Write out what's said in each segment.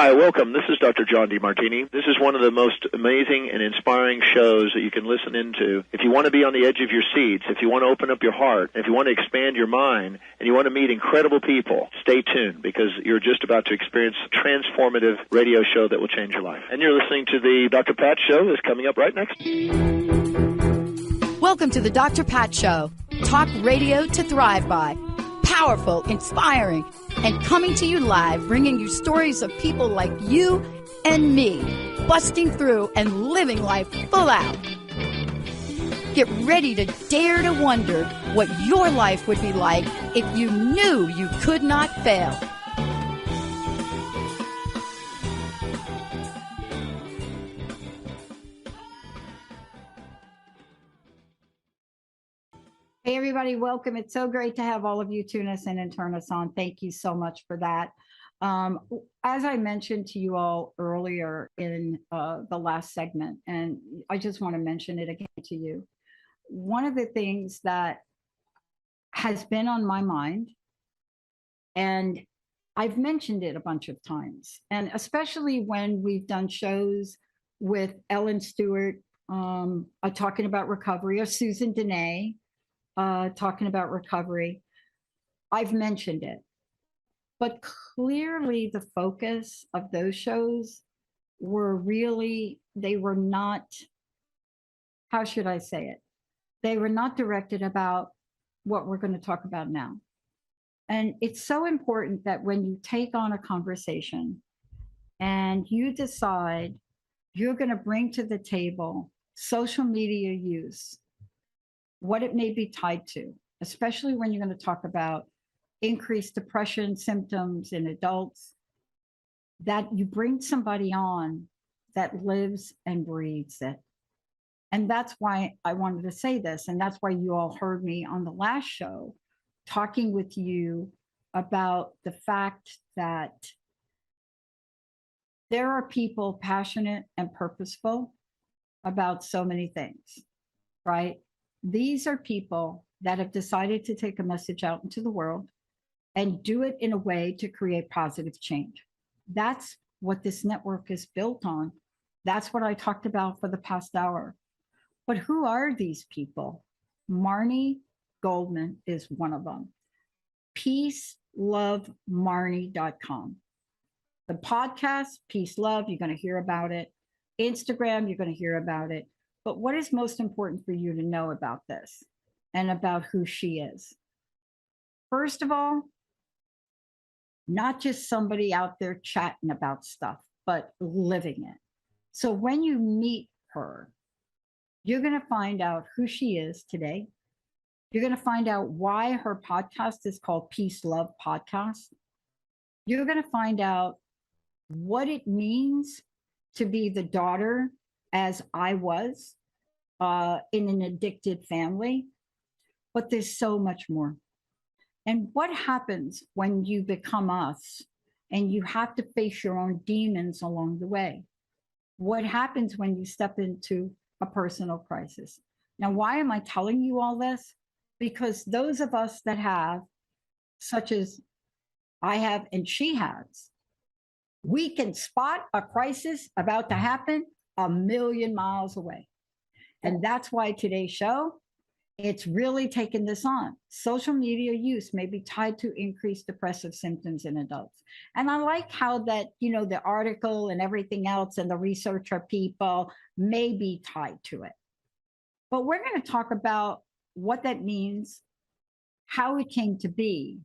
Hi, welcome. This is Dr. John DeMartini. This is one of the most amazing and inspiring shows that you can listen into. If you want to be on the edge of your seats, if you want to open up your heart, if you want to expand your mind, and you want to meet incredible people, stay tuned because you're just about to experience a transformative radio show that will change your life. And you're listening to the Dr. Pat Show that's coming up right next. Welcome to the Dr. Pat Show. Talk radio to thrive by. Powerful, inspiring, and coming to you live, bringing you stories of people like you and me, busting through and living life full out. Get ready to dare to wonder what your life would be like if you knew you could not fail. Hey, everybody, welcome. It's so great to have all of you tune us in and turn us on. Thank you so much for that. As I mentioned to you all earlier in the last segment, and I just want to mention it again to you, one of the things that has been on my mind, and I've mentioned it a bunch of times, and especially when we've done shows with Ellen Stewart talking about recovery, or Susan Dene, talking about recovery, I've mentioned it. But clearly the focus of those shows were really, they were not, how should I say it? They were not directed about what we're going to talk about now. And it's so important that when you take on a conversation and you decide you're going to bring to the table social media use, what it may be tied to, especially when you're going to talk about increased depression symptoms in adults, that you bring somebody on that lives and breathes it. And that's why I wanted to say this. And that's why you all heard me on the last show talking with you about the fact that there are people passionate and purposeful about so many things, right? These are people that have decided to take a message out into the world and do it in a way to create positive change. That's what this network is built on. That's what I talked about for the past hour. But who are these people? Marni Goldman is one of them. PeaceLoveMarni.com. The podcast, Peace Love, you're going to hear about it. Instagram, you're going to hear about it. But what is most important for you to know about this and about who she is? First of all, not just somebody out there chatting about stuff, but living it. So when you meet her, you're going to find out who she is today. You're going to find out why her podcast is called Peace Love Podcast. You're going to find out what it means to be the daughter, as I was, in an addicted family. But there's so much more. And what happens when you become us and you have to face your own demons along the way? What happens when you step into a personal crisis? Now, why am I telling you all this? Because those of us that have, such as I have and she has, we can spot a crisis about to happen a million miles away. And that's why today's show, it's really taken this on. Social media use may be tied to increased depressive symptoms in adults. And I like how that, the article and everything else and the researcher people may be tied to it. But we're going to talk about what that means, how it came to be,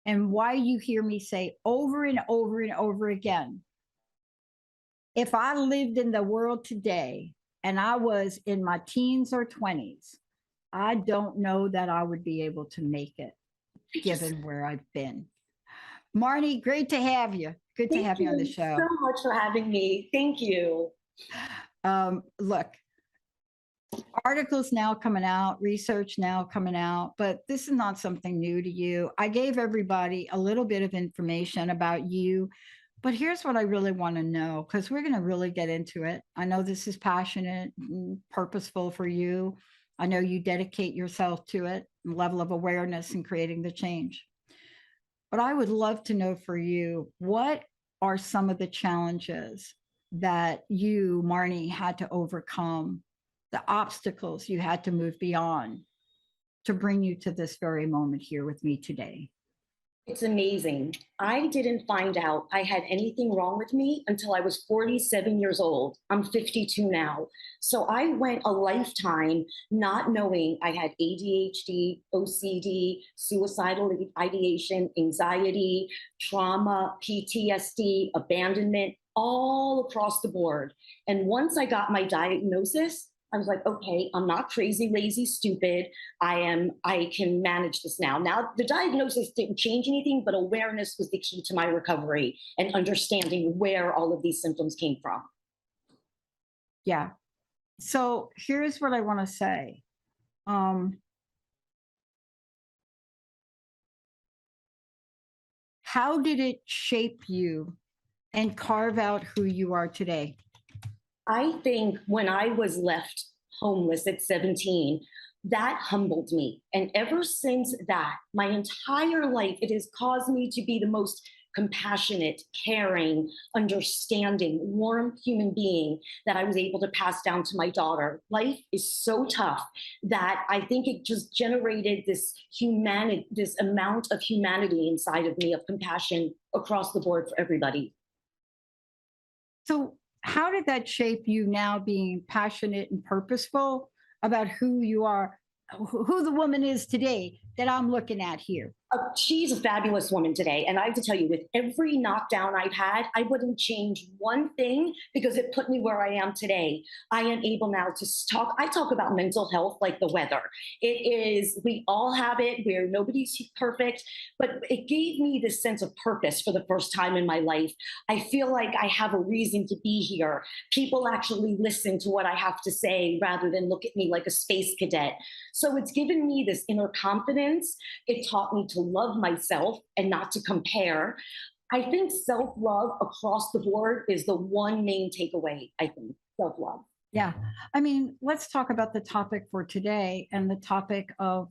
and why you hear me say over and over and over again, if I lived in the world today and I was in my teens or 20s, I don't know that I would be able to make it, given where I've been. Marni, great to have you. Good to have you on the show. Thank you so much for having me. Thank you. Look, articles now coming out, research now coming out, but this is not something new to you. I gave everybody a little bit of information about you, but here's what I really want to know, because we're going to really get into it. I know this is passionate and purposeful for you. I know you dedicate yourself to it, level of awareness and creating the change. But I would love to know for you, what are some of the challenges that you, Marni, had to overcome, the obstacles you had to move beyond to bring you to this very moment here with me today? It's amazing. I didn't find out I had anything wrong with me until I was 47 years old. I'm 52 now. So I went a lifetime not knowing I had ADHD, OCD, suicidal ideation, anxiety, trauma, PTSD, abandonment, all across the board. And once I got my diagnosis, I was like, okay, I'm not crazy, lazy, stupid. I can manage this now. Now, the diagnosis didn't change anything, but awareness was the key to my recovery and understanding where all of these symptoms came from. Yeah. So here's what I want to say. How did it shape you and carve out who you are today? I think when I was left homeless at 17, that humbled me. And ever since that, my entire life, it has caused me to be the most compassionate, caring, understanding, warm human being that I was able to pass down to my daughter. Life is so tough that I think it just generated this amount of humanity inside of me, of compassion across the board for everybody. So how did that shape you now being passionate and purposeful about who you are, who the woman is today that I'm looking at here? She's a fabulous woman today. And I have to tell you, with every knockdown I've had, I wouldn't change one thing because it put me where I am today. I am able now to I talk about mental health like the weather. It is, we all have it where nobody's perfect, but it gave me this sense of purpose for the first time in my life. I feel like I have a reason to be here. People actually listen to what I have to say rather than look at me like a space cadet. So it's given me this inner confidence. It taught me to love myself and not to compare. I think self-love across the board is the one main takeaway, I think, self-love. Yeah. I mean, let's talk about the topic for today and the topic of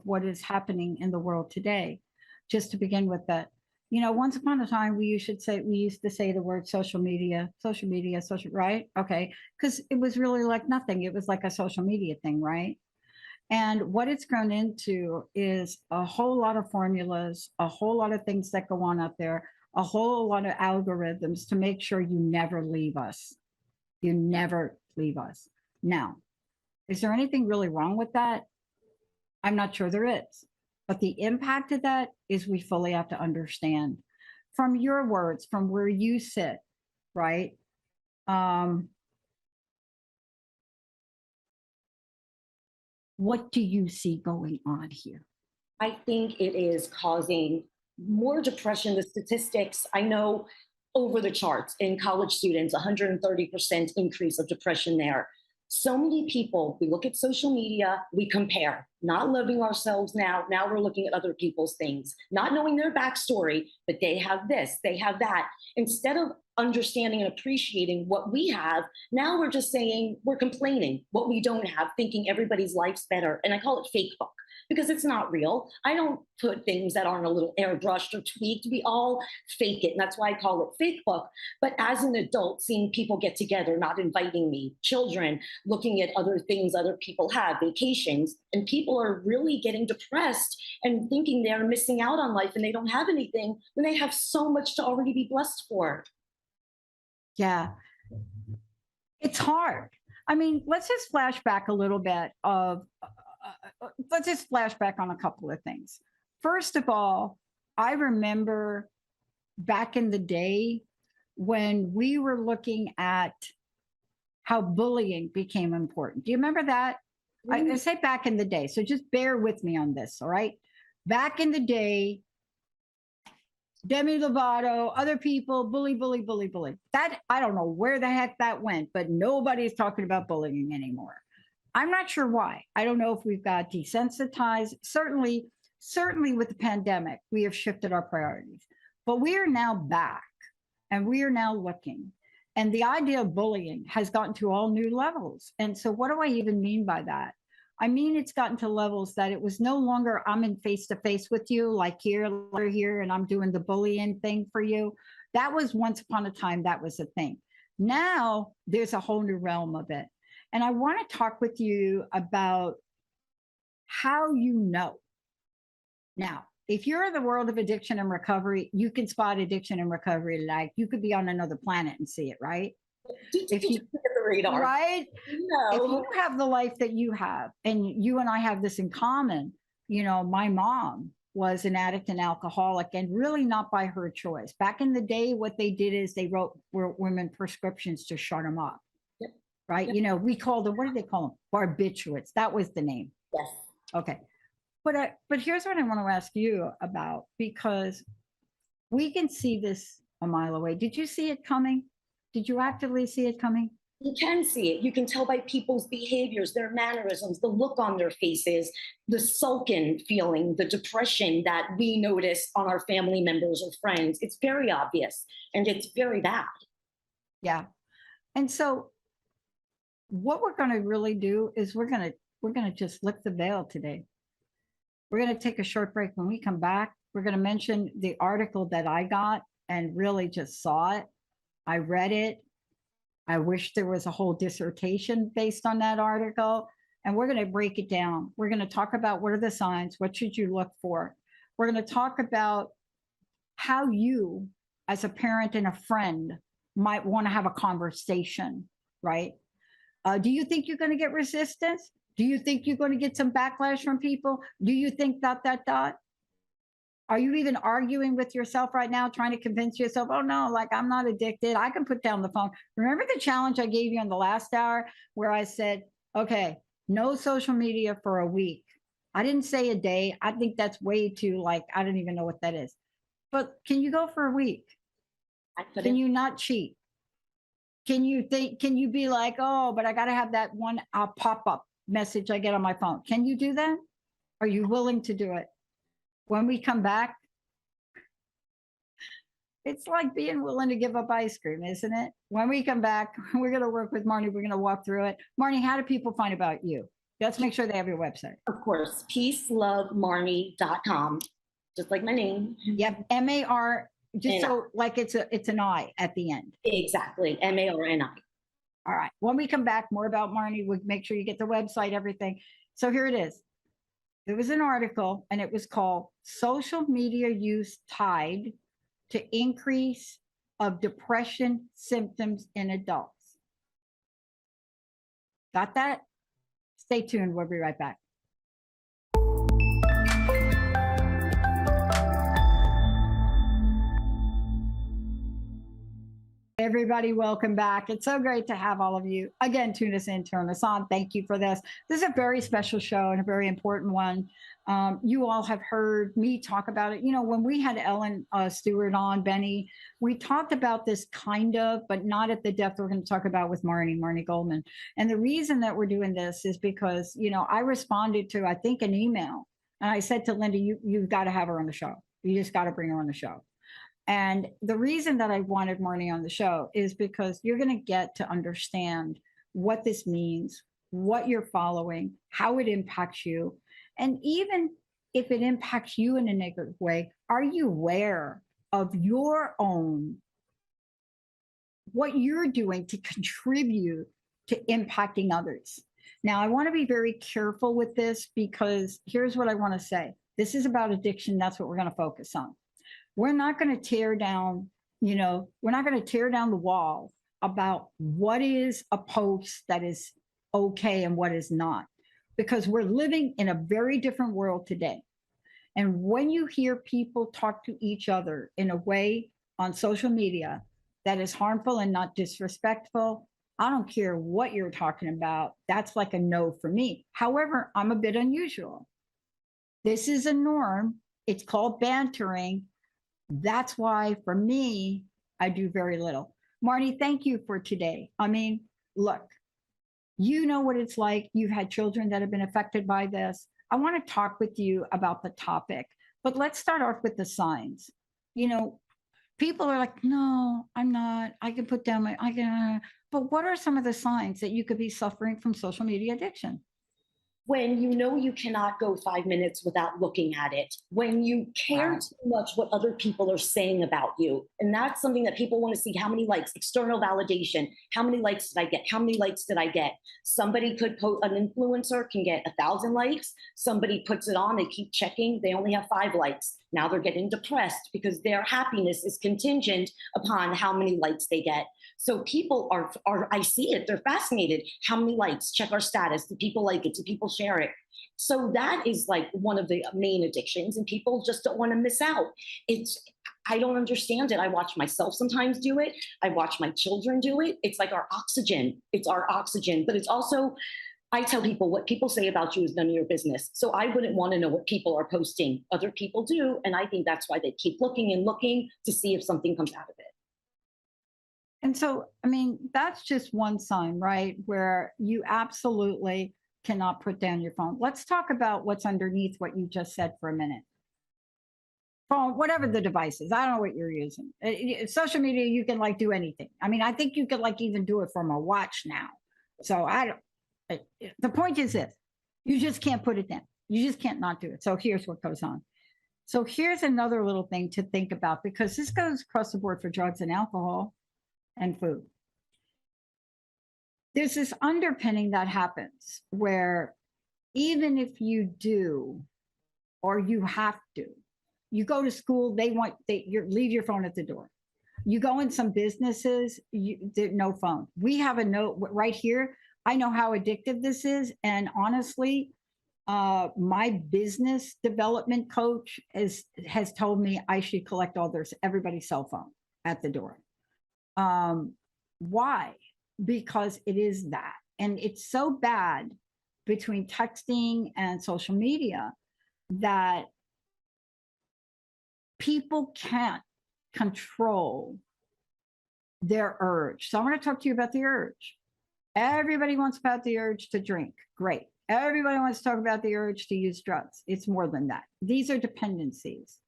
what is happening in the world today. Just to begin with that, you know, once upon a time, we used to say the word social media, right? Okay. Because it was really like nothing. It was like a social media thing, right? And what it's grown into is a whole lot of formulas, a whole lot of things that go on out there, a whole lot of algorithms to make sure you never leave us. You never leave us. Now, is there anything really wrong with that? I'm not sure there is. But the impact of that is we fully have to understand. From your words, from where you sit, right? What do you see going on here? I think it is causing more depression. The statistics, I know, over the charts in college students, 130% increase of depression there. So many people, we look at social media, we compare, not loving ourselves now. Now we're looking at other people's things, not knowing their backstory, but they have this, they have that. Instead of understanding and appreciating what we have, now we're just saying, we're complaining what we don't have, thinking everybody's life's better. And I call it fake book because it's not real. I don't put things that aren't a little airbrushed or tweaked. We all fake it. And that's why I call it fake book. But as an adult, seeing people get together, not inviting me, children, looking at other things other people have, vacations, and people are really getting depressed and thinking they're missing out on life and they don't have anything when they have so much to already be blessed for. Yeah, it's hard. I mean, let's just flash back a little bit let's just flash back on a couple of things. First of all, I remember back in the day when we were looking at how bullying became important. Do you remember that? I say back in the day, so just bear with me on this, all right? Back in the day, Demi Lovato, other people, bully. That, I don't know where the heck that went, but nobody's talking about bullying anymore. I'm not sure why. I don't know if we've got desensitized. Certainly with the pandemic, we have shifted our priorities. But we are now back and we are now looking. And the idea of bullying has gotten to all new levels. And so what do I even mean by that? I mean, it's gotten to levels that it was no longer I'm in face to face with you, like here, and I'm doing the bullying thing for you. That was once upon a time, that was a thing. Now there's a whole new realm of it. And I want to talk with you about how you know. Now, if you're in the world of addiction and recovery, you can spot addiction and recovery like you could be on another planet and see it, right? If you get the radar, right? No. If you have the life that you have, and you and I have this in common, you know, my mom was an addict and alcoholic, and really not by her choice. Back in the day, what they did is they wrote women prescriptions to shut them up. Yep. Right? Yep. You know, we called them, what did they call them? Barbiturates. That was the name. Yes. Okay. But here's what I want to ask you about, because we can see this a mile away. Did you see it coming? Did you actively see it coming? You can see it. You can tell by people's behaviors, their mannerisms, the look on their faces, the sullen feeling, the depression that we notice on our family members or friends. It's very obvious, and it's very bad. Yeah. And so what we're going to really do is we're going to just lift the veil today. We're going to take a short break. When we come back, we're going to mention the article that I got and really just saw it. I read it. I wish there was a whole dissertation based on that article. And we're going to break it down. We're going to talk about what are the signs, what should you look for. We're going to talk about how you, as a parent and a friend, might want to have a conversation, right? Do you think you're going to get resistance? Do you think you're going to get some backlash from people? Do you think ... Are you even arguing with yourself right now, trying to convince yourself, oh no, like I'm not addicted, I can put down the phone? Remember the challenge I gave you in the last hour where I said, okay, no social media for a week. I didn't say a day. I think that's way too, like, I don't even know what that is. But can you go for a week? Can you not cheat? Can you be like, oh, but I got to have that one pop-up message I get on my phone? Can you do that? Are you willing to do it? When we come back, it's like being willing to give up ice cream, isn't it? When we come back, we're going to work with Marni. We're going to walk through it. Marni, how do people find about you? Let's make sure they have your website. Of course, peacelovemarni.com, just like my name. Yep, M-A-R, just so like it's an I at the end. Exactly, M-A-R-N-I. All right. When we come back, more about Marni. We'll make sure you get the website, everything. So here it is. There was an article, and it was called Social Media Use Tied to Increase of Depression Symptoms in Adults. Got that? Stay tuned. We'll be right back. Everybody, welcome back. It's so great to have all of you again tune us in, turn us on. Thank you for this. This is a very special show and a very important one. You all have heard me talk about it. You know, when we had Ellen Stewart on, Benny, we talked about this kind of, but not at the depth we're going to talk about with Marni Goldman. And the reason that we're doing this is because, you know, I responded to, I think, an email, and I said to Linda, you've got to have her on the show. You just got to bring her on the show. And the reason that I wanted Marni on the show is because you're going to get to understand what this means, what you're following, how it impacts you. And even if it impacts you in a negative way, are you aware of your own, what you're doing to contribute to impacting others? Now, I want to be very careful with this because here's what I want to say. This is about addiction. That's what we're going to focus on. We're not going to tear down, we're not going to tear down the wall about what is a post that is okay and what is not, because we're living in a very different world today. And when you hear people talk to each other in a way on social media that is harmful and not disrespectful, I don't care what you're talking about. That's like a no for me. However, I'm a bit unusual. This is a norm. It's called bantering. That's why, for me, I do very little. Marni, thank you for today. I mean, look, you know what it's like. You've had children that have been affected by this. I want to talk with you about the topic, but let's start off with the signs. People are like, no, I'm not. I can put down but what are some of the signs that you could be suffering from social media addiction? when you know you cannot go 5 minutes without looking at it, when you care too much what other people are saying about you. And that's something that people want to see. How many likes, external validation, how many likes did I get? How many likes did I get? Somebody could post, an influencer can get 1,000 likes. Somebody puts it on, they keep checking, they only have 5 likes. Now they're getting depressed because their happiness is contingent upon how many likes they get. So people are I see it, they're fascinated. How many likes? Check our status. Do people like it? Do people share it? So that is like one of the main addictions, and people just don't want to miss out. I don't understand it. I watch myself sometimes do it. I watch my children do it. It's like our oxygen. It's our oxygen, but it's also, I tell people what people say about you is none of your business. So I wouldn't want to know what people are posting. Other people do. And I think that's why they keep looking and looking to see if something comes out of it. And so, I mean, that's just one sign, right? Where you absolutely cannot put down your phone. Let's talk about what's underneath what you just said for a minute. Phone, whatever the device is, I don't know what you're using. Social media, you can like do anything. I mean, I think you could like even do it from a watch now. So the point is this, you just can't put it down. You just can't not do it. So here's what goes on. So here's another little thing to think about, because this goes across the board for drugs and alcohol and food. There's this underpinning that happens where even if you do, or you have to, you go to school, you leave your phone at the door. You go in some businesses, no phone. We have a note right here. I know how addictive this is. And honestly, my business development coach has told me I should collect everybody's cell phone at the door. Why? Because it is that. And it's so bad between texting and social media that people can't control their urge. So I want to talk to you about the urge. Everybody wants about the urge to drink. Great. Everybody wants to talk about the urge to use drugs. It's more than that. These are dependencies.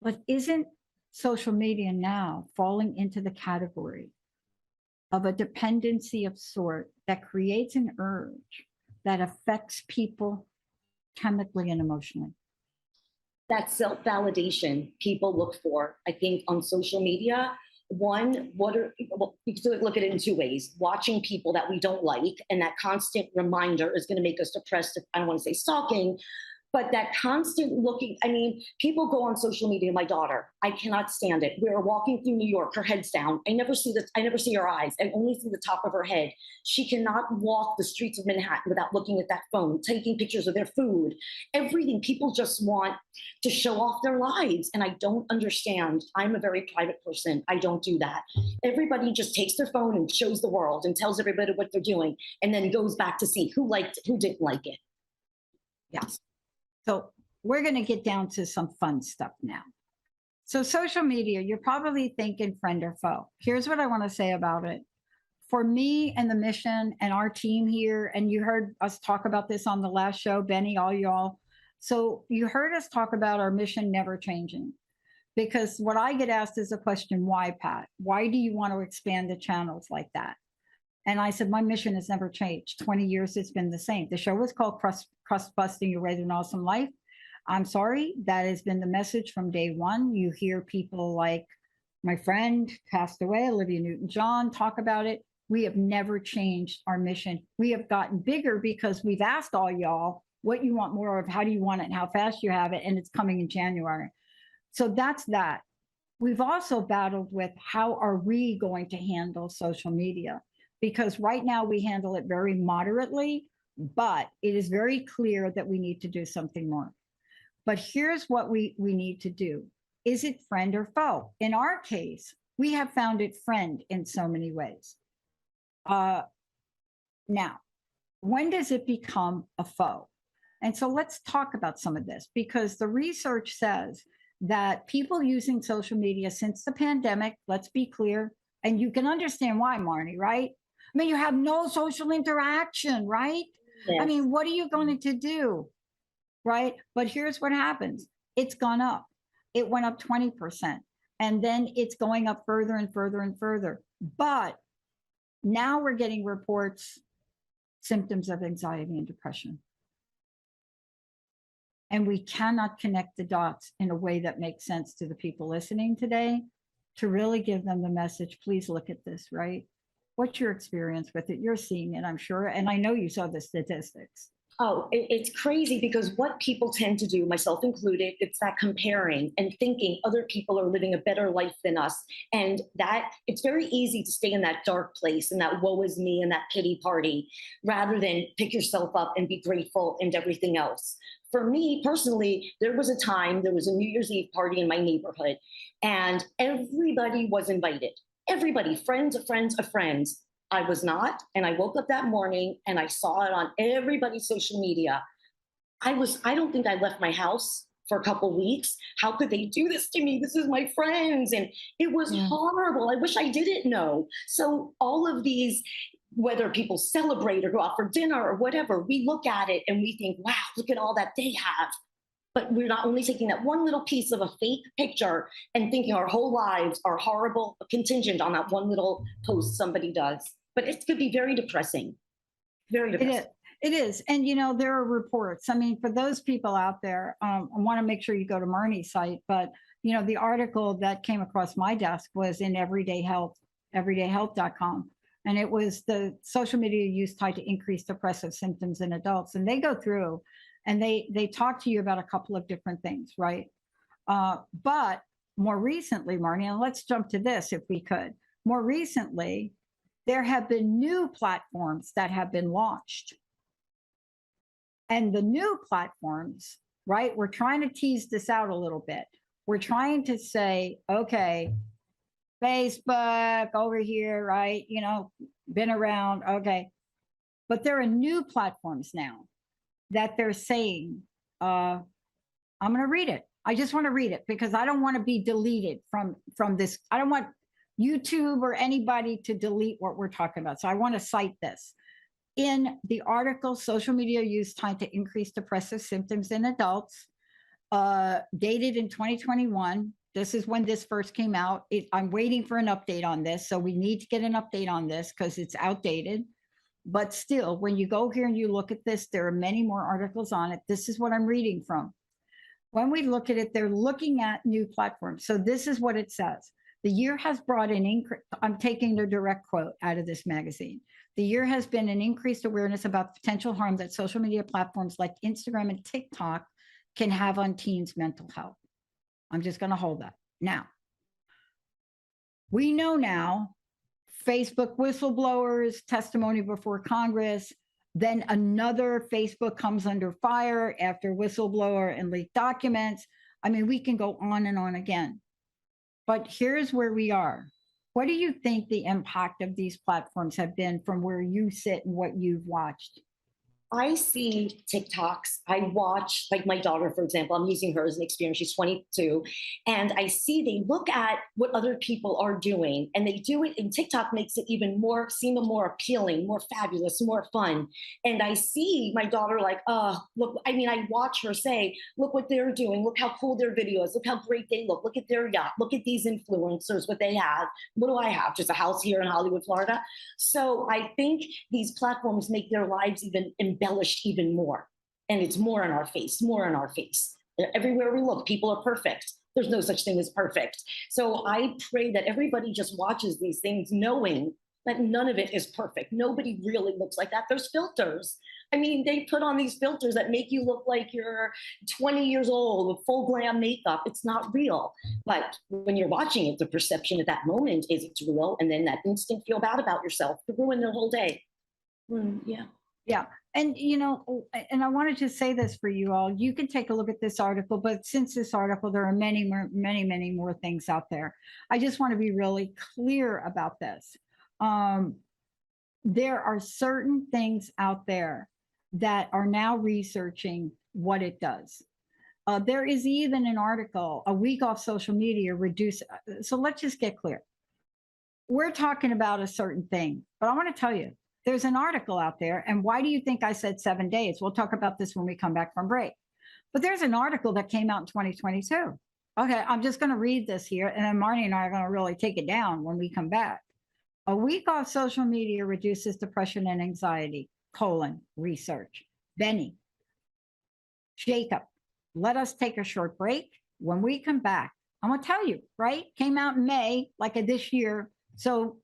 But isn't social media now falling into the category of a dependency of sort that creates an urge that affects people chemically and emotionally? That self-validation people look for, I think, on social media. One, you can look at it in 2 ways. Watching people that we don't like, and that constant reminder is going to make us depressed. I don't want to say stalking, but that constant looking. I mean, people go on social media. My daughter, I cannot stand it. We're walking through New York, her head's down. I never see her eyes. I only see the top of her head. She cannot walk the streets of Manhattan without looking at that phone, taking pictures of their food, everything. People just want to show off their lives. And I don't understand. I'm a very private person. I don't do that. Everybody just takes their phone and shows the world and tells everybody what they're doing, and then goes back to see who liked it, who didn't like it. Yes. So we're going to get down to some fun stuff now. So social media, you're probably thinking friend or foe. Here's what I want to say about it. For me and the mission and our team here, and you heard us talk about this on the last show, Benny, all y'all. So you heard us talk about our mission never changing. Because what I get asked is a question, why, Pat? Why do you want to expand the channels like that? And I said, my mission has never changed. 20 years, it's been the same. The show was called Crust Busting Your Way to an Awesome Life. I'm sorry, that has been the message from day one. You hear people like my friend passed away, Olivia Newton-John, talk about it. We have never changed our mission. We have gotten bigger because we've asked all y'all what you want more of, how do you want it, and how fast you have it, and it's coming in January. So that's that. We've also battled with how are we going to handle social media? Because right now we handle it very moderately, but it is very clear that we need to do something more. But here's what we need to do. Is it friend or foe? In our case, we have found it friend in so many ways. Now, when does it become a foe? And so let's talk about some of this, because the research says that people using social media since the pandemic, let's be clear, and you can understand why, Marni, right? I mean, you have no social interaction, right? Yes. I mean, what are you going to do, right? But here's what happens. It's gone up. It went up 20%. And then it's going up further and further and further. But now we're getting reports, symptoms of anxiety and depression. And we cannot connect the dots in a way that makes sense to the people listening today to really give them the message, please look at this, right? What's your experience with it? You're seeing it, I'm sure. And I know you saw the statistics. Oh, it's crazy because what people tend to do, myself included, it's that comparing and thinking other people are living a better life than us. And that it's very easy to stay in that dark place and that woe is me and that pity party rather than pick yourself up and be grateful and everything else. For me personally, there was a time, there was a New Year's Eve party in my neighborhood and everybody was invited. Everybody, friends of friends of friends. I was not. And I woke up that morning and I saw it on everybody's social media. I don't think I left my house for a couple of weeks. How could they do this to me? This is my friends. And it was horrible. I wish I didn't know. So all of these, whether people celebrate or go out for dinner or whatever, we look at it and we think, wow, look at all that they have. But we're not only taking that one little piece of a fake picture and thinking our whole lives are horrible, contingent on that one little post somebody does. But it could be very depressing. Very depressing. It is. And, there are reports. I mean, for those people out there, I want to make sure you go to Marni's site. But, the article that came across my desk was in Everyday Health, everydayhealth.com. And it was the social media use tied to increased depressive symptoms in adults. And they go through and they talk to you about a couple of different things, right? But more recently, Marni, and let's jump to this if we could. More recently, there have been new platforms that have been launched. And the new platforms, right? We're trying to tease this out a little bit. We're trying to say, okay, Facebook over here, right? Been around, okay. But there are new platforms now that they're saying, I'm going to read it. I just want to read it because I don't want to be deleted from this. I don't want YouTube or anybody to delete what we're talking about. So I want to cite this. In the article, Social Media Use Tied to Increased Depressive Symptoms in Adults, dated in 2021. This is when this first came out. I'm waiting for an update on this. So we need to get an update on this because it's outdated. But still, when you go here and you look at this, there are many more articles on it. This is what I'm reading from. When we look at it, they're looking at new platforms. So this is what it says. The year has brought an increase. I'm taking the direct quote out of this magazine. The year has been an increased awareness about the potential harm that social media platforms like Instagram and TikTok can have on teens' mental health. I'm just going to hold that. Now, we know now, Facebook whistleblowers, testimony before Congress, then another Facebook comes under fire after whistleblower and leaked documents. I mean, we can go on and on again. But here's where we are. What do you think the impact of these platforms have been from where you sit and what you've watched? I see TikToks. I watch, like my daughter, for example, I'm using her as an experience. She's 22. And I see they look at what other people are doing and they do it. And TikTok makes it even more, seem more appealing, more fabulous, more fun. And I see my daughter like, look, I watch her say, look what they're doing. Look how cool their video is. Look how great they look. Look at their yacht. Look at these influencers, what they have. What do I have? Just a house here in Hollywood, Florida. So I think these platforms make their lives even embellished even more. And it's more in our face, more in our face. Everywhere we look, people are perfect. There's no such thing as perfect. So I pray that everybody just watches these things knowing that none of it is perfect. Nobody really looks like that. There's filters. I mean, they put on these filters that make you look like you're 20 years old with full glam makeup. It's not real. But when you're watching it, the perception at that moment is it's real. And then that instant feel bad about yourself to ruin their whole day. Yeah. And, and I wanted to say this for you all. You can take a look at this article, but since this article, there are many more things out there. I just want to be really clear about this. There are certain things out there that are now researching what it does. There is even an article, a week off social media reduce. So let's just get clear. We're talking about a certain thing, but I want to tell you, there's an article out there. And why do you think I said 7 days? We'll talk about this when we come back from break. But there's an article that came out in 2022. Okay, I'm just going to read this here. And then Marni and I are going to really take it down when we come back. A week off social media reduces depression and anxiety, research. Benny, Jacob, Let us take a short break. When we come back, I'm going to tell you, right? Came out in May, like of this year. So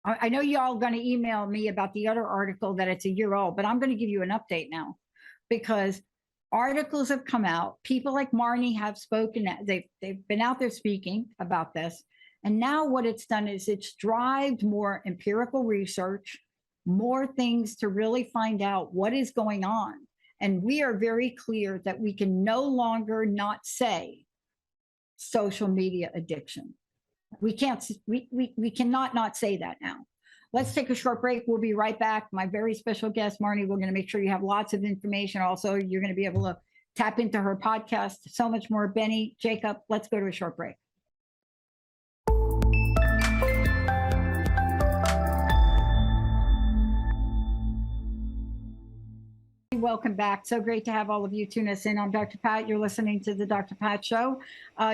I know y'all going to email me about the other article that it's a year old, but I'm going to give you an update now because articles have come out. People like Marni have spoken. They've been out there speaking about this. And now what it's done is it's driven more empirical research, more things to really find out what is going on. And we are very clear that we can no longer not say social media addiction. We can't, we cannot not say that now. Let's take a short break. We'll be right back. My very special guest, Marni, we're going to make sure you have lots of information. Also, you're going to be able to tap into her podcast, so much more. Benny, Jacob, let's go to a short break. Welcome back. So great to have all of you tune us in. I'm Dr. Pat. You're listening to the Dr. Pat Show.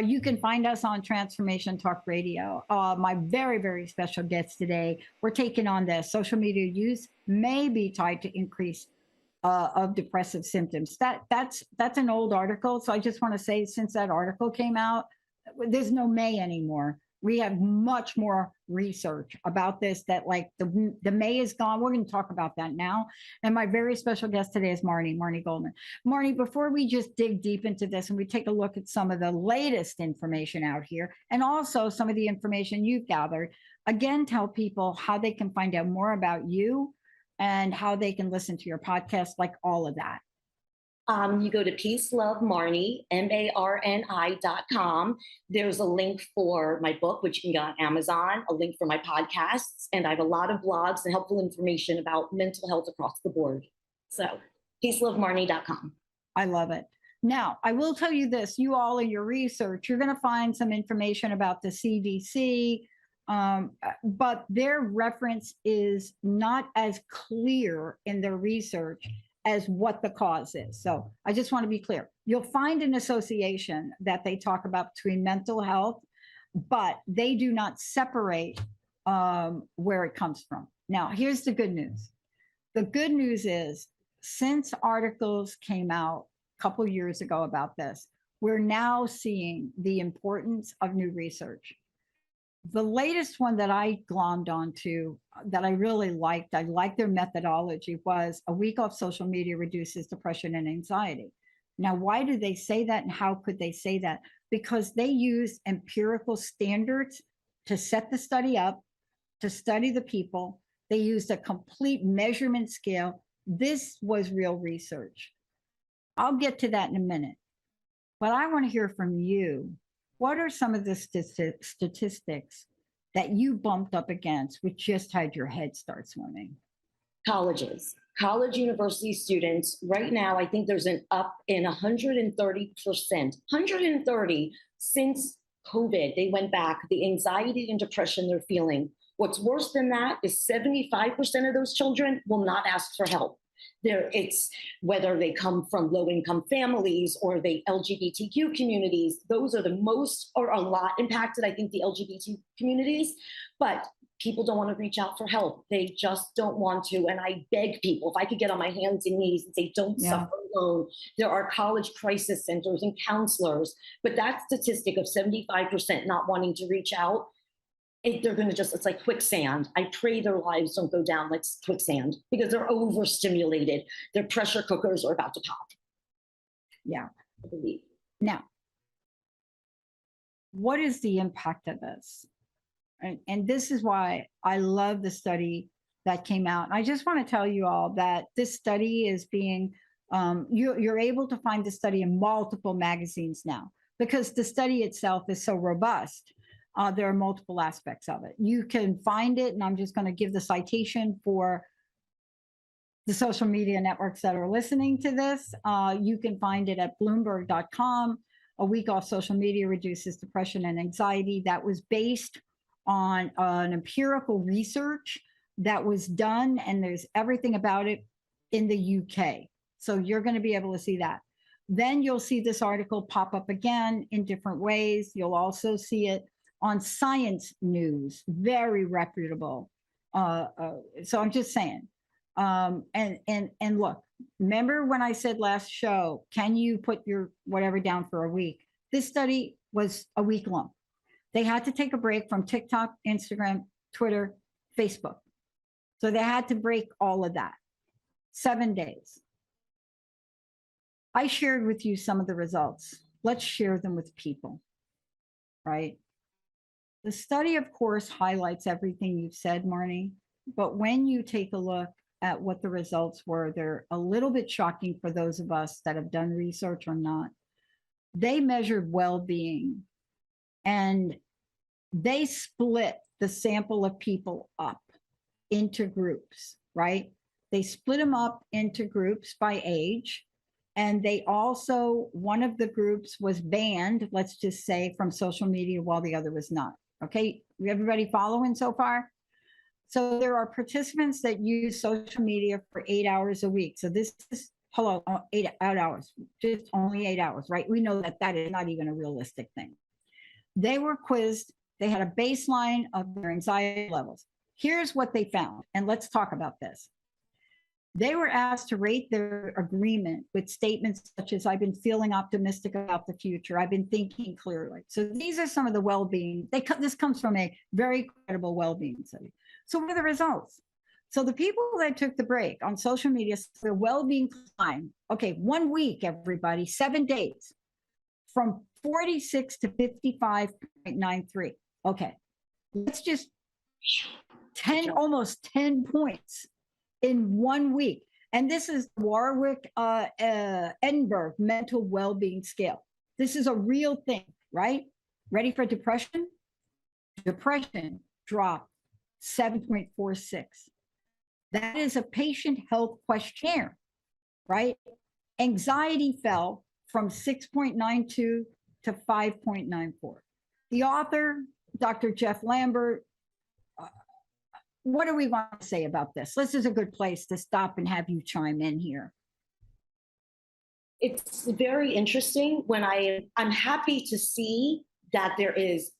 You can find us on Transformation Talk Radio. My very, very special guest today, we're taking on this. Social media use may be tied to increase of depressive symptoms. That's an old article. So I just want to say, since that article came out, there's no may anymore. We have much more research about this, that like the may is gone. We're going to talk about that now. And my very special guest today is Marni Goldman. Marni, before we just dig deep into this and we take a look at some of the latest information out here and also some of the information you've gathered, again, tell people how they can find out more about you and how they can listen to your podcast, like all of that. You go to Peace Love Marni, MARNI.com. There's a link for my book, which you can get on Amazon, a link for my podcasts, and I have a lot of blogs and helpful information about mental health across the board. So, peacelovemarni.com. I love it. Now, I will tell you this, you all in your research, you're going to find some information about the CDC, but their reference is not as clear in their research as what the cause is. So I just want to be clear. You'll find an association that they talk about between mental health, but they do not separate where it comes from. Now, here's the good news. The good news is, since articles came out a couple years ago about this, we're now seeing the importance of new research. The latest one that I glommed onto that I really liked, I liked their methodology, was a week off social media reduces depression and anxiety. Now, why do they say that and how could they say that? Because they used empirical standards to set the study up, to study the people. They used a complete measurement scale. This was real research. I'll get to that in a minute, but I want to hear from you. What are some of the statistics that you bumped up against, which just had your head start swimming? Colleges, college university students. Right now, I think there's an up in 130%, 130 since COVID. They went back, the anxiety and depression they're feeling. What's worse than that is 75% of those children will not ask for help. It's whether they come from low-income families or the LGBTQ communities. Those are the most, or a lot impacted, I think, the LGBT communities. But people don't want to reach out for help. They just don't want to. And I beg people, if I could get on my hands and knees and say, don't suffer alone. There are college crisis centers and counselors. But that statistic of 75% not wanting to reach out, they're going to just, it's like quicksand. I pray their lives don't go down like quicksand because they're overstimulated. Their pressure cookers are about to pop. Yeah. I believe. Now, what is the impact of this? And this is why I love the study that came out. And I just want to tell you all that this study is being, you're able to find the study in multiple magazines now because the study itself is so robust. There are multiple aspects of it. You can find it, and I'm just going to give the citation for the social media networks that are listening to this. You can find it at Bloomberg.com. A week off social media reduces depression and anxiety. That was based on an empirical research that was done, and there's everything about it in the UK. So you're going to be able to see that. Then you'll see this article pop up again in different ways. You'll also see it on Science News, very reputable. So I'm just saying. And look, Remember when I said last show, can you put your whatever down for a week? This study was a week long. They had to take a break from TikTok, Instagram, Twitter, Facebook. So they had to break all of that. 7 days. I shared with you some of the results. Let's share them with people, right? The study, of course, highlights everything you've said, Marni, but when you take a look at what the results were, they're a little bit shocking for those of us that have done research or not. They measured well-being, and they split the sample of people up into groups, right? They split them up into groups by age. And they also, one of the groups was banned, let's just say, from social media while the other was not. Okay, everybody following so far? So there are participants that use social media for 8 hours a week. So this is, hello, 8 hours, just only 8 hours, right? We know that that is not even a realistic thing. They were quizzed. They had a baseline of their anxiety levels. Here's what they found, and let's talk about this. They were asked to rate their agreement with statements such as, I've been feeling optimistic about the future. I've been thinking clearly. So these are some of the well-being. This comes from a very credible well-being study. So what are the results? So the people that took the break on social media, their well-being climbed. Okay, 1 week, everybody, 7 days, from 46 to 55.93. Okay, let's just almost 10 points in 1 week. And this is Warwick Edinburgh mental well-being scale. This is a real thing, right? Ready for depression? Depression dropped 7.46. That is a patient health questionnaire, right? Anxiety fell from 6.92 to 5.94. The author, Dr. Jeff Lambert, what do we want to say about this? This is a good place to stop and have you chime in here. It's very interesting when I'm happy to see that there is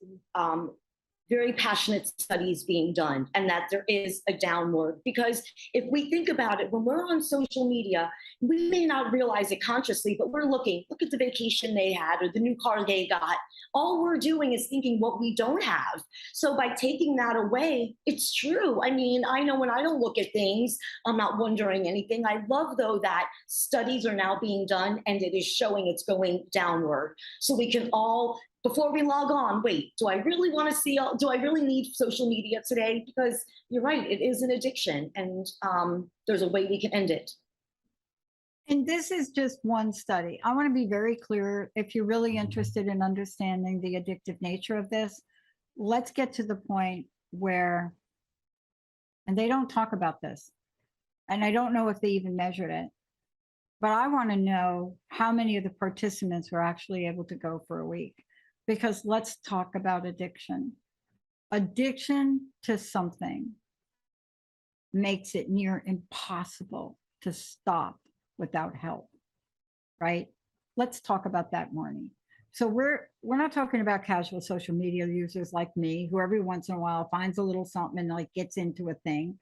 very passionate studies being done and that there is a downward, because if we think about it, when we're on social media, we may not realize it consciously, but we're look at the vacation they had or the new car they got. All we're doing is thinking what we don't have. So by taking that away, it's true. I mean, I know when I don't look at things, I'm not wondering anything. I love, though, that studies are now being done and it is showing it's going downward. So we can all, before we log on, wait, do I really want to see, do I really need social media today? Because you're right, it is an addiction, and there's a way we can end it. And this is just one study. I want to be very clear. If you're really interested in understanding the addictive nature of this, let's get to the point where, and they don't talk about this, and I don't know if they even measured it, but I want to know how many of the participants were actually able to go for a week. Because let's talk about addiction. Addiction to something makes it near impossible to stop without help, right? Let's talk about that, Marni. So we're not talking about casual social media users like me, who every once in a while finds a little something and like gets into a thing.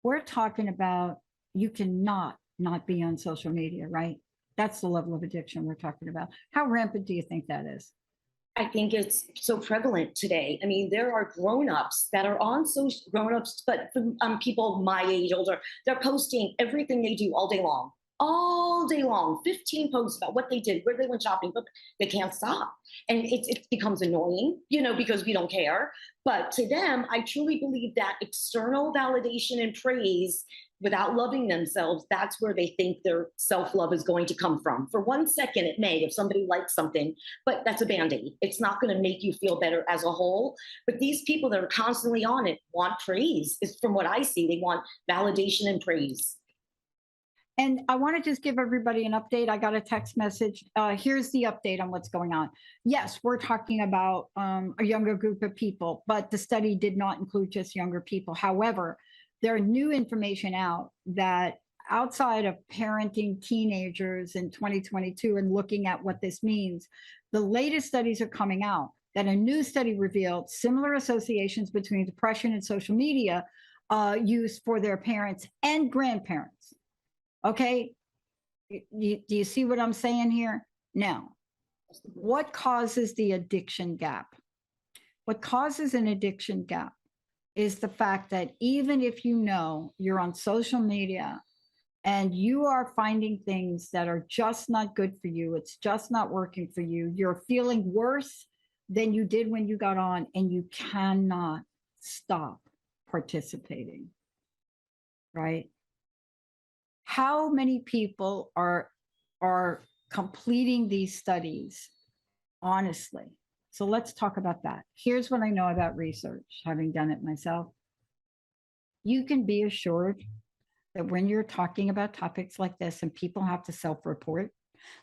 We're talking about, you cannot not be on social media, right? That's the level of addiction we're talking about. How rampant do you think that is? I think it's so prevalent today. I mean, there are grown-ups that are on social, grown-ups, but people my age, older, they're posting everything they do all day long, 15 posts about what they did, where they went shopping, but they can't stop. And it becomes annoying, because we don't care. But to them, I truly believe that external validation and praise without loving themselves, that's where they think their self-love is going to come from. For 1 second, it may, if somebody likes something, but that's a Band-Aid. It's not going to make you feel better as a whole. But these people that are constantly on it want praise. It's from what I see, they want validation and praise. And I want to just give everybody an update. I got a text message. Here's the update on what's going on. Yes, we're talking about a younger group of people, but the study did not include just younger people. However, there are new information out that outside of parenting teenagers in 2022 and looking at what this means, the latest studies are coming out that a new study revealed similar associations between depression and social media use for their parents and grandparents. Okay. Do you see what I'm saying here? Now, what causes the addiction gap? What causes an addiction gap is the fact that even if you know you're on social media and you are finding things that are just not good for you, it's just not working for you, you're feeling worse than you did when you got on, and you cannot stop participating, right? How many people are completing these studies honestly? So let's talk about that. Here's what I know about research, having done it myself. You can be assured that when you're talking about topics like this and people have to self-report,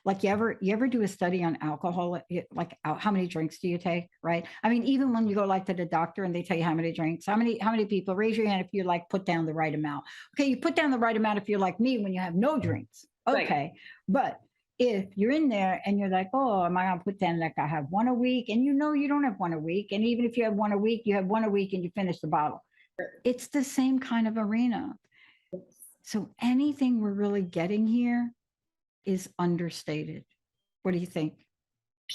like you ever do a study on alcohol, like how many drinks do you take, right? I mean, even when you go like to the doctor and they tell you how many drinks, how many people, raise your hand if you like put down the right amount. Okay, you put down the right amount if you're like me when you have no drinks. Okay, right. But if you're in there and you're like, oh, am I gonna put down like I have one a week? And you know you don't have one a week. And even if you have one a week, you have one a week and you finish the bottle. It's the same kind of arena. So anything we're really getting here is understated. What do you think?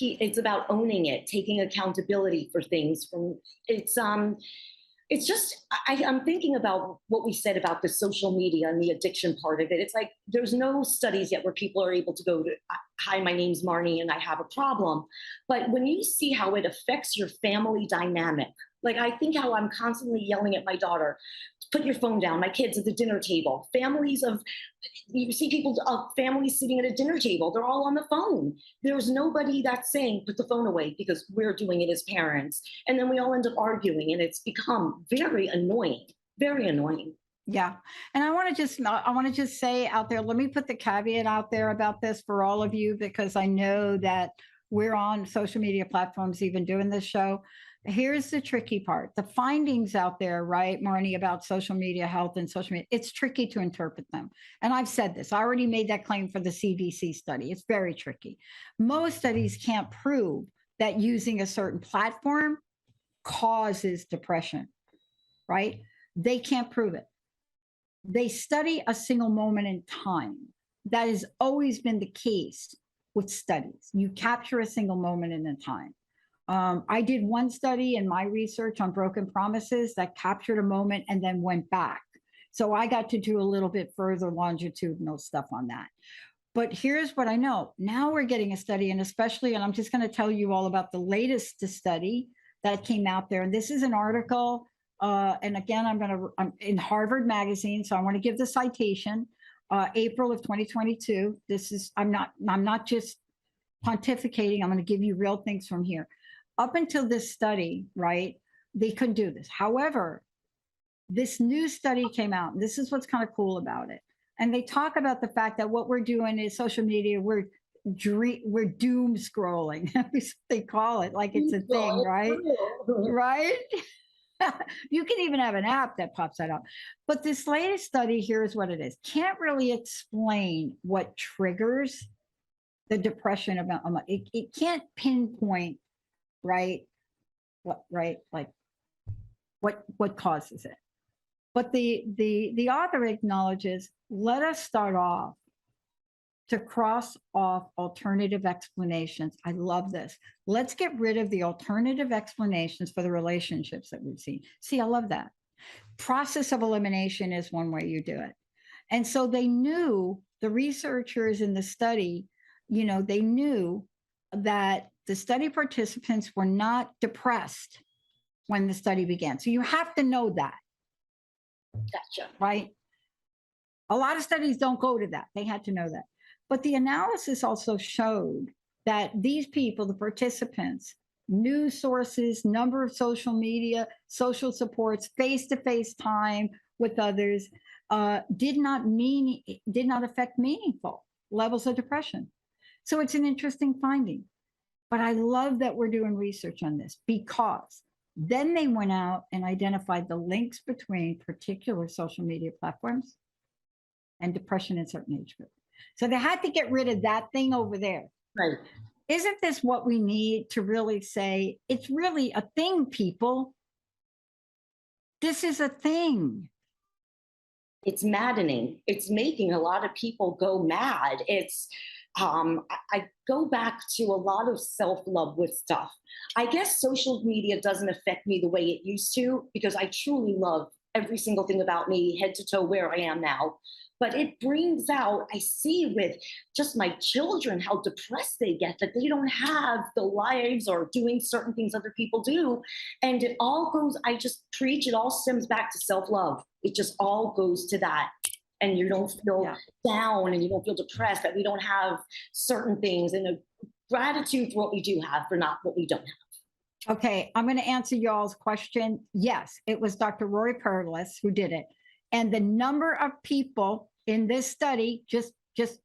It's about owning it, taking accountability for things. It's just, I'm thinking about what we said about the social media and the addiction part of it. It's like, there's no studies yet where people are able to go to, hi, my name's Marni and I have a problem. But when you see how it affects your family dynamic, like I think how I'm constantly yelling at my daughter, put your phone down, my kids at the dinner table, you see people, families sitting at a dinner table, they're all on the phone. There's nobody that's saying, put the phone away, because we're doing it as parents. And then we all end up arguing, and it's become very annoying, very annoying. Yeah. And I want to just say out there, let me put the caveat out there about this for all of you, because I know that we're on social media platforms even doing this show. Here's the tricky part. The findings out there, right, Marni, about social media health and social media, it's tricky to interpret them. And I've said this, I already made that claim for the CDC study. It's very tricky. Most studies can't prove that using a certain platform causes depression, right? They can't prove it. They study a single moment in time. That has always been the case with studies. You capture a single moment in a time. I did one study in my research on broken promises that captured a moment and then went back. So I got to do a little bit further longitudinal stuff on that. But here's what I know. Now we're getting a study, and I'm just going to tell you all about the latest study that came out there. And this is an article, and again, I'm in Harvard Magazine, so I want to give the citation, April of 2022. I'm not just pontificating. I'm going to give you real things from here. Up until this study, right, they couldn't do this. However, this new study came out, and this is what's kind of cool about it. And they talk about the fact that what we're doing is social media, we're doom scrolling. That's what they call it, like it's a thing, right? Right? You can even have an app that pops that up. But this latest study, here's what it is. Can't really explain what triggers the depression about it can't pinpoint, right? What causes it? But the author acknowledges, let us start off to cross off alternative explanations. I love this. Let's get rid of the alternative explanations for the relationships that we've seen. See, I love that. Process of elimination is one way you do it. And so they knew, the researchers in the study, they knew that the study participants were not depressed when the study began. So you have to know that. Gotcha. Right? A lot of studies don't go to that. They had to know that. But the analysis also showed that these people, the participants, news sources, number of social media, social supports, face-to-face time with others, did not affect meaningful levels of depression. So it's an interesting finding. But I love that we're doing research on this, because then they went out and identified the links between particular social media platforms and depression in certain age groups. So they had to get rid of that thing over there. Right. Isn't this what we need to really say, it's really a thing, people? This is a thing. it's maddening. It's making a lot of people go mad. I go back to a lot of self-love with stuff. I guess social media doesn't affect me the way it used to because I truly love every single thing about me, head to toe, where I am now. But it brings out, I see with just my children how depressed they get, that they don't have the lives or doing certain things other people do. And it all goes, I just preach, it all stems back to self-love. It just all goes to that. And you don't feel down and you don't feel depressed that we don't have certain things, and a gratitude for what we do have, for not what we don't have. Okay, I'm going to answer y'all's question. Yes, it was Dr. Roy Perlis who did it. And the number of people in this study, just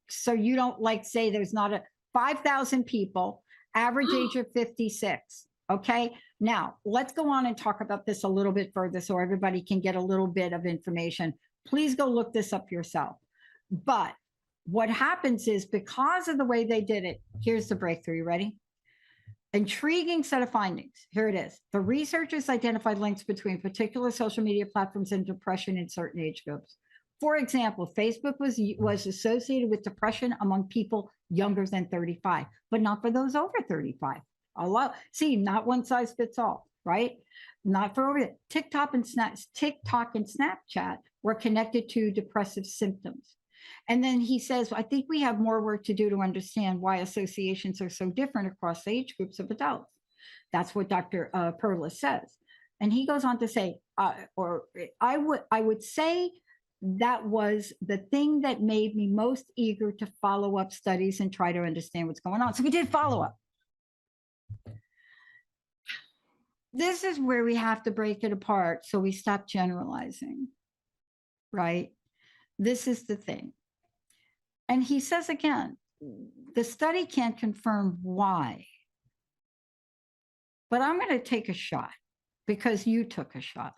so you don't like say there's not 5,000 people, average age of 56. Okay, now let's go on and talk about this a little bit further so everybody can get a little bit of information. Please go look this up yourself. But what happens is, because of the way they did it, here's the breakthrough. You ready? Intriguing set of findings. Here it is. The researchers identified links between particular social media platforms and depression in certain age groups. For example, Facebook was associated with depression among people younger than 35, but not for those over 35. See, not one size fits all, right? Not for over TikTok and Snapchat were connected to depressive symptoms. And then he says, I think we have more work to do to understand why associations are so different across age groups of adults. That's what Dr. Perlis says. And he goes on to say, I would say that was the thing that made me most eager to follow up studies and try to understand what's going on. So we did follow up. This is where we have to break it apart so we stop generalizing, right? This is the thing. And he says again, the study can't confirm why, but I'm going to take a shot because you took a shot.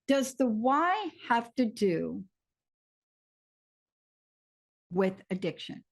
Does the why have to do with addiction?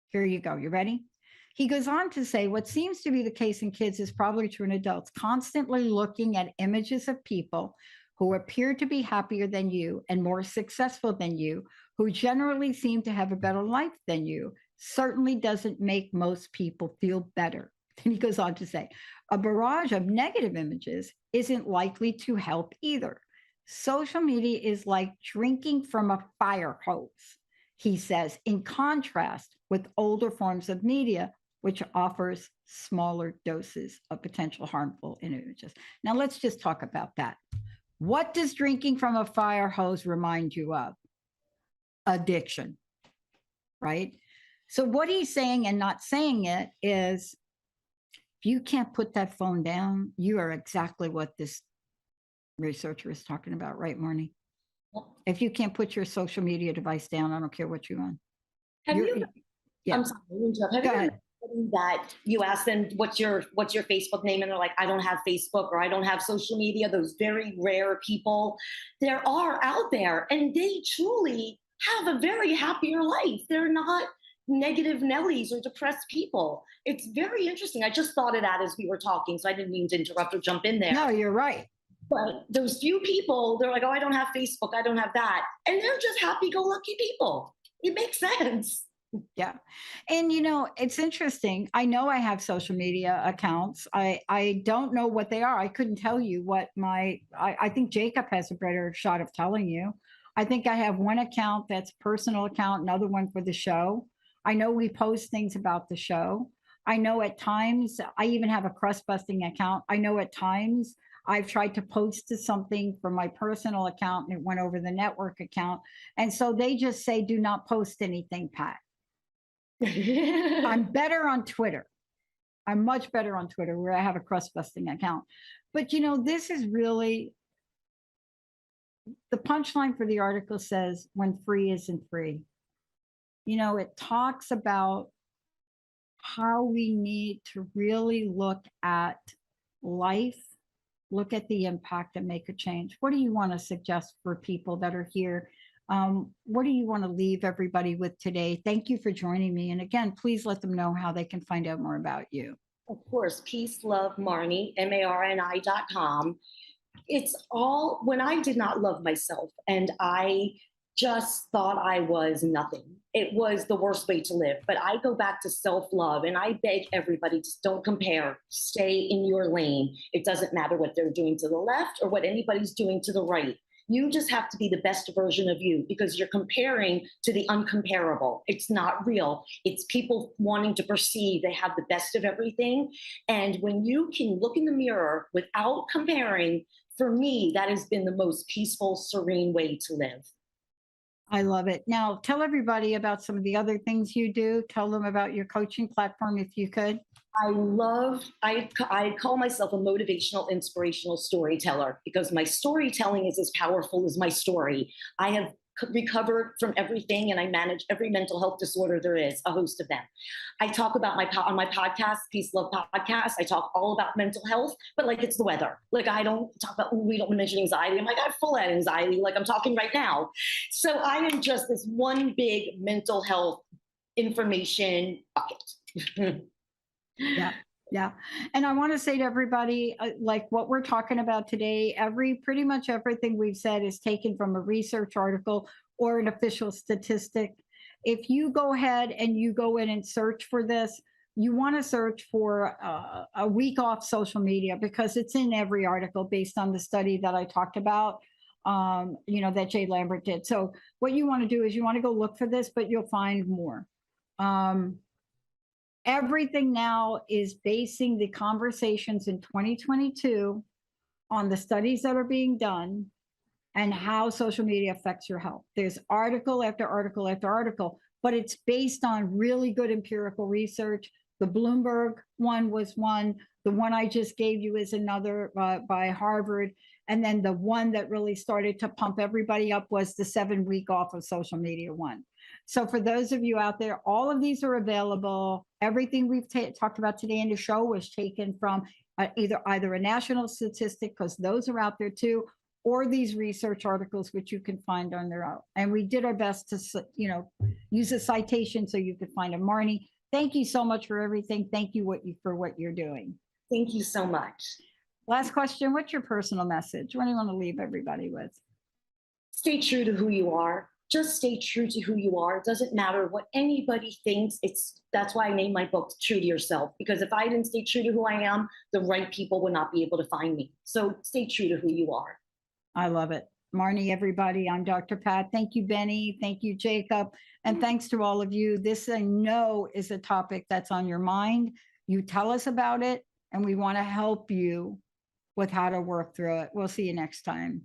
Here you go. You ready? He goes on to say, what seems to be the case in kids is probably true in adults, constantly looking at images of people who appear to be happier than you and more successful than you, who generally seem to have a better life than you, certainly doesn't make most people feel better. And he goes on to say, a barrage of negative images isn't likely to help either. Social media is like drinking from a fire hose, he says, in contrast with older forms of media, which offers smaller doses of potential harmful images. Now let's just talk about that. What does drinking from a fire hose remind you of? Addiction, right? So what he's saying and not saying it is, if you can't put that phone down, you are exactly what this researcher is talking about, right, Marni? If you can't put your social media device down, I don't care what you're on. I'm sorry, have you heard that you ask them what's your Facebook name, and they're like, I don't have Facebook, or I don't have social media? Those very rare people there are out there, and they truly have a very happier life. They're not negative Nellies or depressed people. It's very interesting. I just thought of that as we were talking, so I didn't mean to interrupt or jump in there. No, you're right. But those few people, they're like, oh, I don't have Facebook, I don't have that. And they're just happy-go-lucky people. It makes sense. Yeah. And, you know, it's interesting. I know I have social media accounts. I don't know what they are. I couldn't tell you what I think Jacob has a better shot of telling you. I think I have one account that's personal account, another one for the show. I know we post things about the show. I know at times, I even have a crust busting account. I know at times I've tried to post to something from my personal account and it went over the network account. And so they just say, do not post anything, Pat. I'm better on Twitter. I'm much better on Twitter, where I have a crust busting account. But, you know, this is really, the punchline for the article says, when free isn't free. You know, it talks about how we need to really look at life, look at the impact, and make a change. What do you want to suggest for people that are here? What do you want to leave everybody with today? Thank you for joining me. And again, please let them know how they can find out more about you. Of course, Peace Love Marni, MARNI.com. It's all when I did not love myself and I just thought I was nothing. It was the worst way to live. But I go back to self love and I beg everybody, just don't compare. Stay in your lane. It doesn't matter what they're doing to the left or what anybody's doing to the right. You just have to be the best version of you because you're comparing to the uncomparable. It's not real. It's people wanting to perceive they have the best of everything. And when you can look in the mirror without comparing, for me, that has been the most peaceful, serene way to live. I love it. Now, tell everybody about some of the other things you do. Tell them about your coaching platform, if you could. I call myself a motivational, inspirational storyteller because my storytelling is as powerful as my story. I have recovered from everything and I manage every mental health disorder there is, a host of them. I talk about on my podcast, Peace Love Podcast, I talk all about mental health, but like it's the weather. Like I don't talk about, we don't mention anxiety. I'm like, I have full on anxiety, like I'm talking right now. So I am just this one big mental health information bucket. Yeah. Yeah. And I want to say to everybody, like what we're talking about today, pretty much everything we've said is taken from a research article or an official statistic. If you go ahead and you go in and search for this, you want to search for a week off social media because it's in every article based on the study that I talked about, that Jay Lambert did. So what you want to do is you want to go look for this, but you'll find more. Everything now is basing the conversations in 2022 on the studies that are being done and how social media affects your health. There's article after article after article, but it's based on really good empirical research. The Bloomberg one was one. The one I just gave you is another by Harvard. And then the one that really started to pump everybody up was the 7-week off of social media one. So for those of you out there, all of these are available. Everything we've talked about today in the show was taken from either a national statistic, because those are out there too, or these research articles, which you can find on their own. And we did our best to, use a citation so you could find them. Marni, thank you so much for everything. Thank you for what you're doing. Thank you so much. Last question, what's your personal message? What do you want to leave everybody with? Stay true to who you are. Just stay true to who you are. It doesn't matter what anybody thinks. That's why I named my book True to Yourself, because if I didn't stay true to who I am, the right people would not be able to find me. So stay true to who you are. I love it. Marni, everybody, I'm Dr. Pat. Thank you, Benny. Thank you, Jacob. And thanks to all of you. This, I know, is a topic that's on your mind. You tell us about it, and we want to help you with how to work through it. We'll see you next time.